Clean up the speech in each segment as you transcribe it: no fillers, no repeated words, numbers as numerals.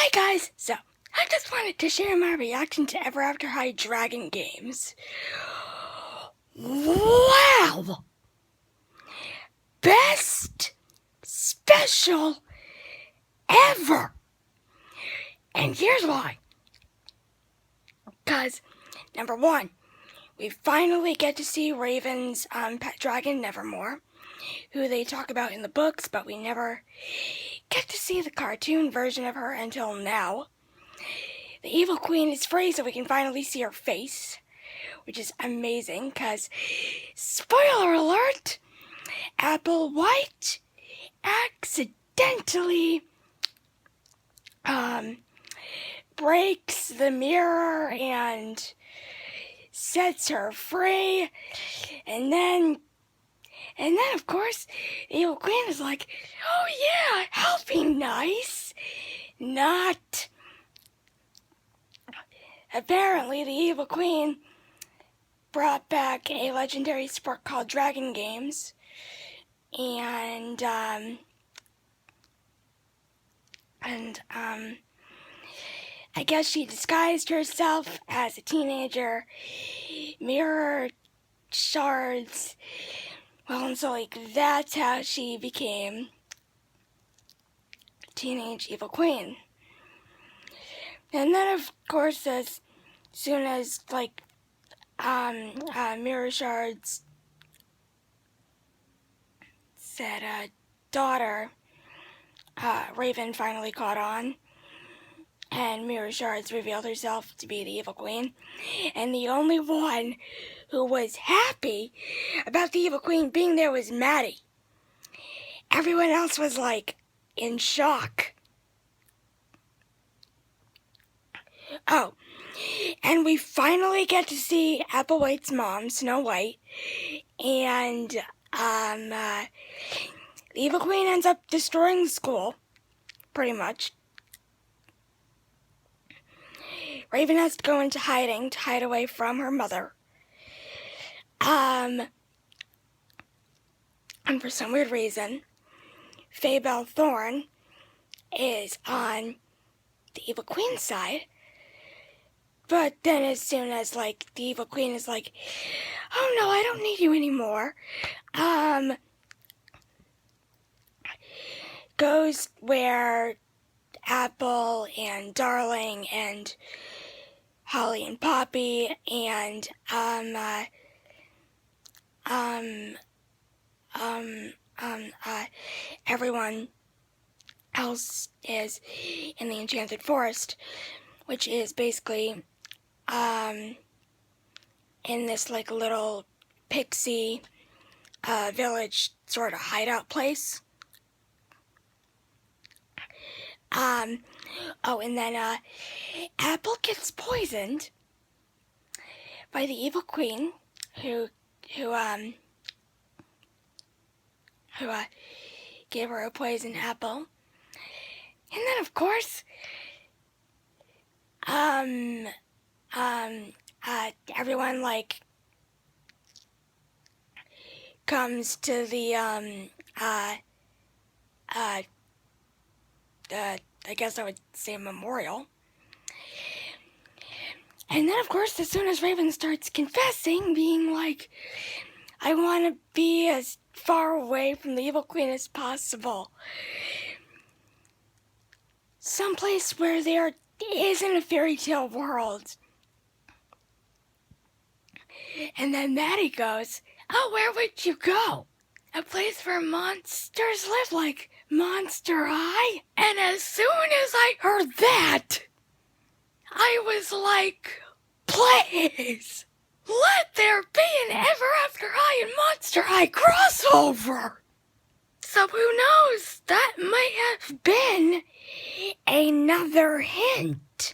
Hi guys! So, I just wanted to share my reaction to Ever After High Dragon Games. Wow! Best special ever! And here's why. Because, number one, we finally get to see Raven's pet dragon, Nevermore, who they talk about in the books, but we never get to see the cartoon version of her until now. The Evil Queen is free, so we can finally see her face, which is amazing, because, spoiler alert, Applewhite accidentally breaks the mirror and sets her free, and then of course the Evil Queen is like, oh yeah, I'll be nice. Not. Apparently the Evil Queen brought back a legendary sport called Dragon Games, and I guess she disguised herself as a teenager, mirror shards, well, and so like that's how she became Teenage Evil Queen. And then of course as soon as like mirror shards said daughter, Raven finally caught on, and Mirror Shards revealed herself to be the Evil Queen. And the only one who was happy about the Evil Queen being there was Maddie. Everyone else was like in shock. Oh, and we finally get to see Applewhite's mom, Snow White, and the Evil Queen ends up destroying the school, pretty much. Raven has to go into hiding to hide away from her mother. And for some weird reason, Fabel Thorn is on the Evil Queen's side. But then as soon as, like, the Evil Queen is like, oh no, I don't need you anymore, goes where Apple and Darling and Holly and Poppy and everyone else is in the Enchanted Forest, which is basically in this like little pixie village sort of hideout place. Oh, and then Apple gets poisoned by the Evil Queen, who gave her a poison apple. And then of course everyone like comes to the I guess I would say memorial. And then of course as soon as Raven starts confessing, being like, I want to be as far away from the Evil Queen as possible, someplace where there isn't a fairy tale world. And then Maddie goes, oh, where would you go? A place where monsters live, like Monster High? And as soon as I heard that, I was like, please, let there be an Ever After High and Monster High crossover. So who knows, that might have been another hint.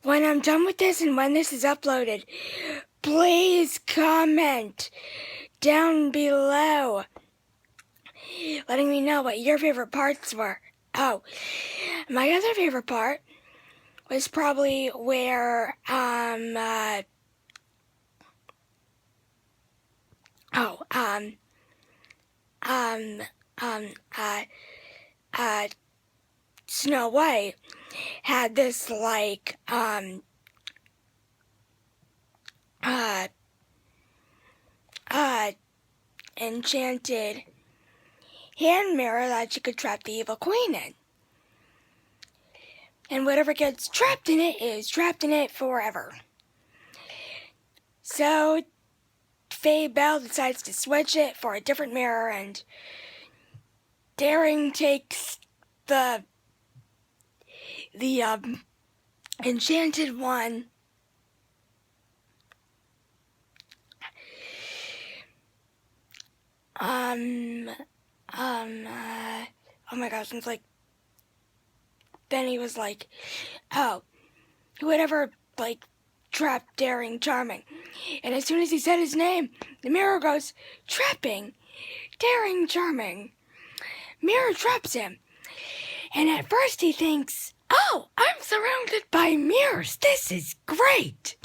When I'm done with this and when this is uploaded, please comment down below letting me know what your favorite parts were. Oh, my other favorite part was probably where Snow White had this, like, enchanted hand mirror that she could trap the evil queen in. And whatever gets trapped in it is trapped in it forever. So Faye Bell decides to switch it for a different mirror, and Daring takes the enchanted one oh my gosh, it's like, then he was like, oh, whoever, like, trapped Daring Charming. And as soon as he said his name, the mirror goes, trapping Daring Charming. Mirror traps him. And at first he thinks, oh, I'm surrounded by mirrors. This is great.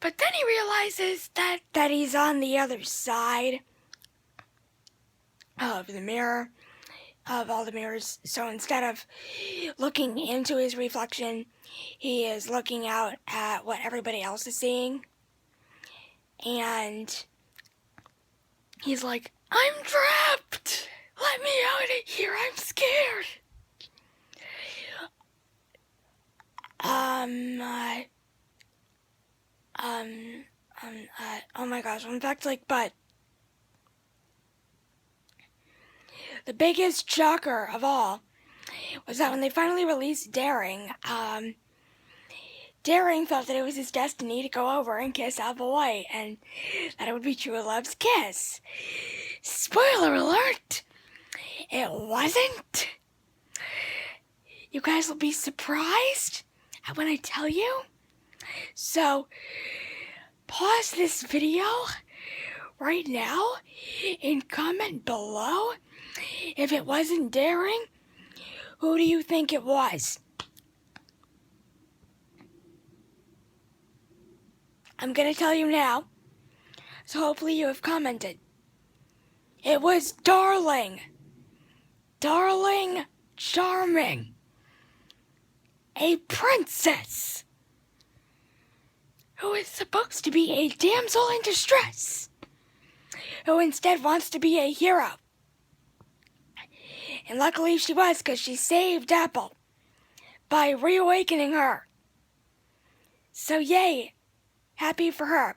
But then he realizes that he's on the other side of the mirror, of all the mirrors. So instead of looking into his reflection, he is looking out at what everybody else is seeing. And he's like, I'm trapped! Let me out of here, I'm scared! Oh my gosh, in fact, like, but the biggest shocker of all was that when they finally released Daring, Daring thought that it was his destiny to go over and kiss Alpha White, and that it would be true love's kiss. Spoiler alert! It wasn't. You guys will be surprised when I tell you. So, pause this video right now and comment below if it wasn't Daring. Who do you think it was? I'm gonna tell you now, so hopefully you have commented. It was Darling. Darling Charming. A princess who is supposed to be a damsel in distress, who instead wants to be a hero. And luckily she was, because she saved Apple by reawakening her. So yay, happy for her.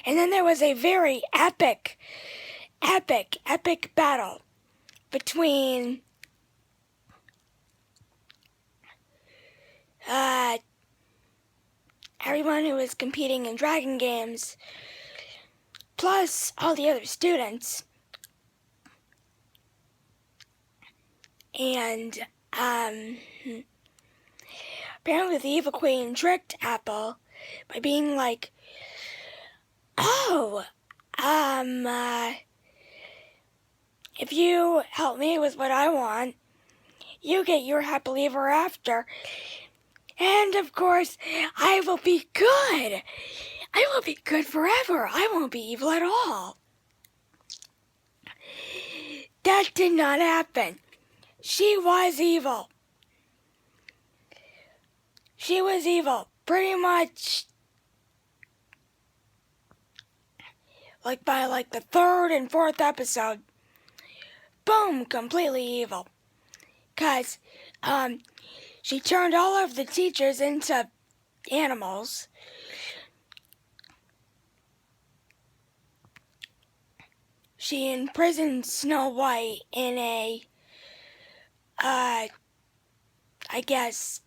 And then there was a very epic battle between everyone who was competing in Dragon Games, plus all the other students. And apparently the evil queen tricked Apple by being like, oh, if you help me with what I want, you get your happily ever after. And of course, I will be good. I will be good forever. I won't be evil at all. That did not happen. She was evil. She was evil. Pretty much, like, by, like, the third and fourth episode. Boom, completely evil. 'Cause, she turned all of the teachers into animals. She imprisoned Snow White in a, I guess,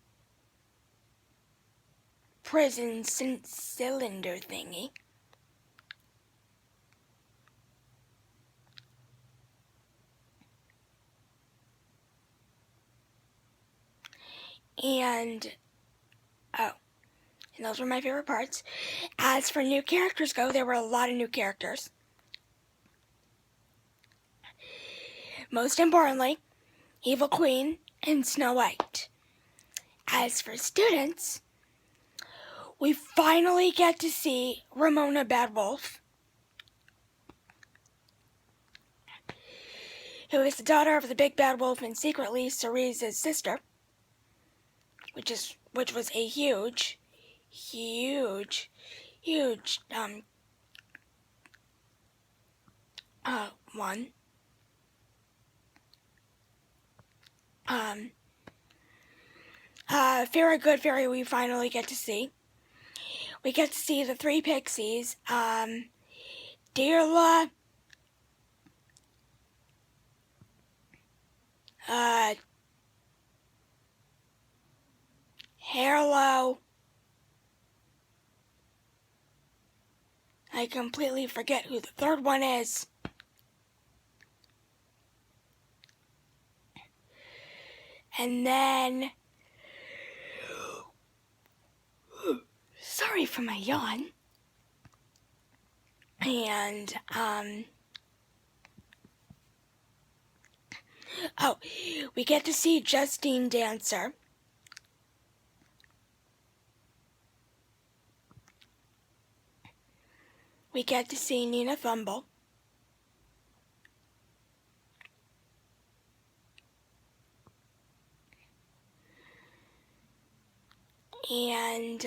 prison cylinder thingy. And those were my favorite parts. As for new characters go, there were a lot of new characters. Most importantly, Evil Queen and Snow White. As for students, we finally get to see Ramona Bad Wolf. who is the daughter of the big bad wolf and secretly Cerie's sister, which was a huge one. Very good fairy we finally get to see. We get to see the three pixies, Dearla, Harlow, I completely forget who the third one is. And then, sorry for my yawn. And, we get to see Justine Dancer. We get to see Nina Thumble. And,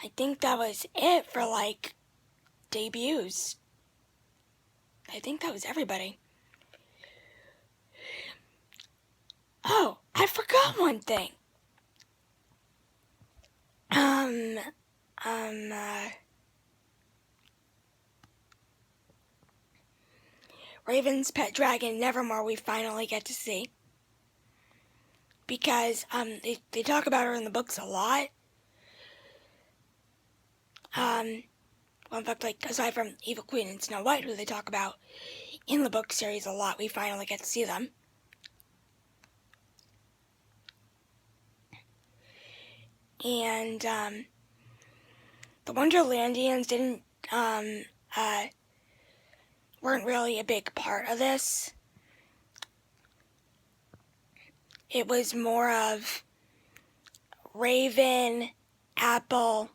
I think that was it for, debuts. I think that was everybody. Oh, I forgot one thing. Raven's pet dragon, Nevermore, we finally get to see. Because, they talk about her in the books a lot. Well, in fact, aside from Evil Queen and Snow White, who they talk about in the book series a lot, we finally get to see them. And, the Wonderlandians weren't really a big part of this. It was more of Raven, Apple,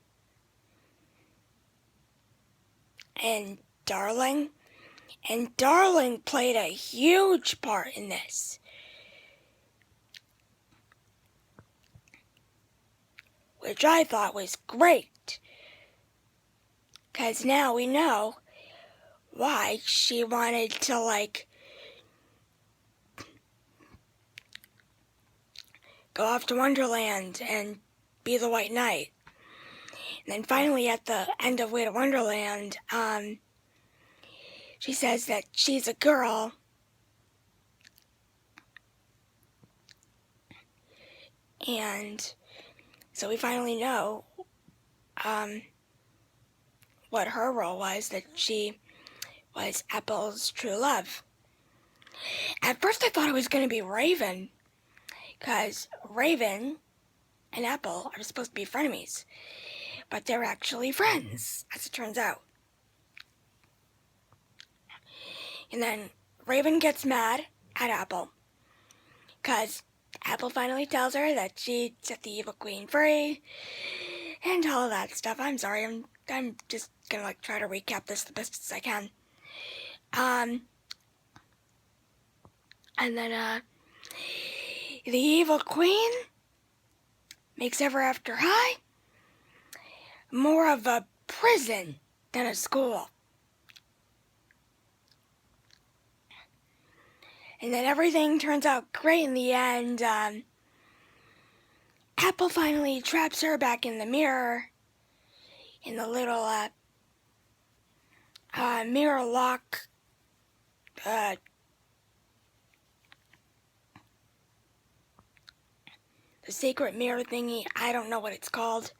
and Darling. And Darling played a huge part in this. Which I thought was great. 'Cause now we know why she wanted to, go off to Wonderland and be the White Knight. And then finally at the end of Way to Wonderland, she says that she's a girl. And so we finally know what her role was, that she was Apple's true love. At first I thought it was going to be Raven, because Raven and Apple are supposed to be frenemies, but they're actually friends, as it turns out. And then Raven gets mad at Apple, because Apple finally tells her that she set the Evil Queen free, and all of that stuff. I'm sorry, I'm just gonna try to recap this the best as I can. And then, the Evil Queen makes Ever After High more of a prison than a school. And then everything turns out great in the end. Apple finally traps her back in the mirror, in the little mirror lock the secret mirror thingy. I don't know what it's called.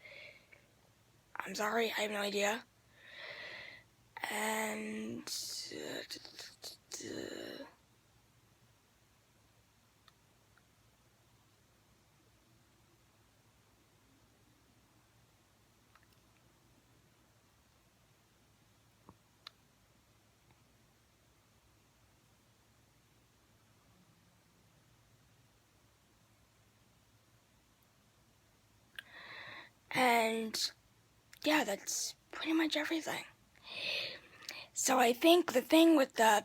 I'm sorry, I have no idea. And yeah, that's pretty much everything. So I think the thing with the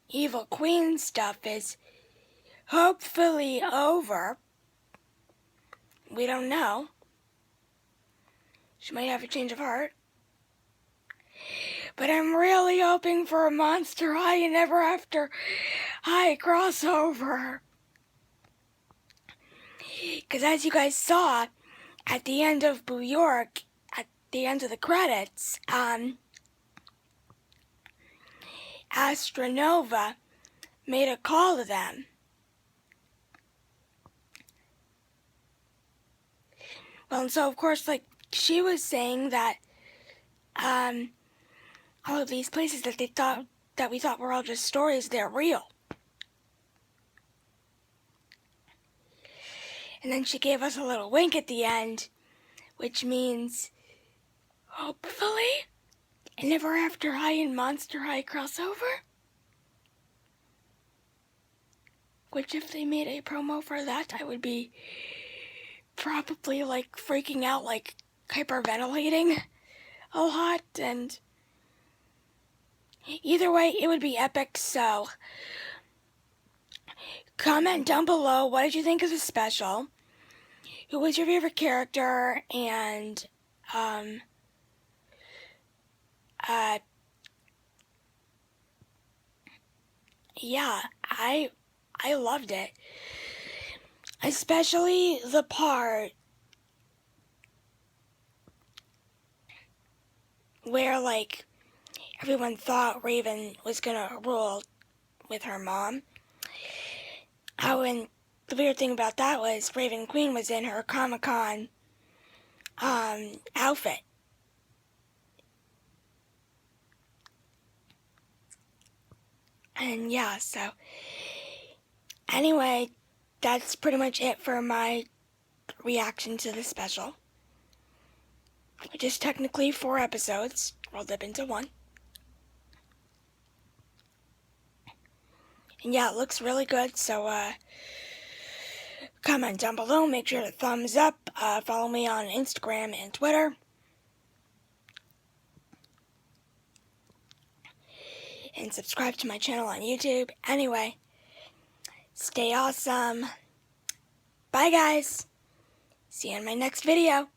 Evil Queen stuff is hopefully over. We don't know. She might have a change of heart. But I'm really hoping for a Monster High and Ever After High crossover. Because as you guys saw, at the end of Boo York, at the end of the credits, Astronova made a call to them. Well, and so of course, like, she was saying that, all of these places that we thought were all just stories, they're real. And then she gave us a little wink at the end, which means, hopefully, an Ever After High and Monster High crossover. Which, if they made a promo for that, I would be probably, like, freaking out, like, hyperventilating a lot, and either way, it would be epic. So comment down below, what did you think of the special? Who was your favorite character? And yeah, I loved it, especially the part where, like, everyone thought Raven was gonna rule with her mom. Oh, and the weird thing about that was Raven Queen was in her Comic-Con outfit. And yeah, so anyway, that's pretty much it for my reaction to the special, which is technically 4 episodes rolled up into one. And yeah, it looks really good, so comment down below, make sure to thumbs up, follow me on Instagram and Twitter. And subscribe to my channel on YouTube. Anyway, stay awesome. Bye guys. See you in my next video.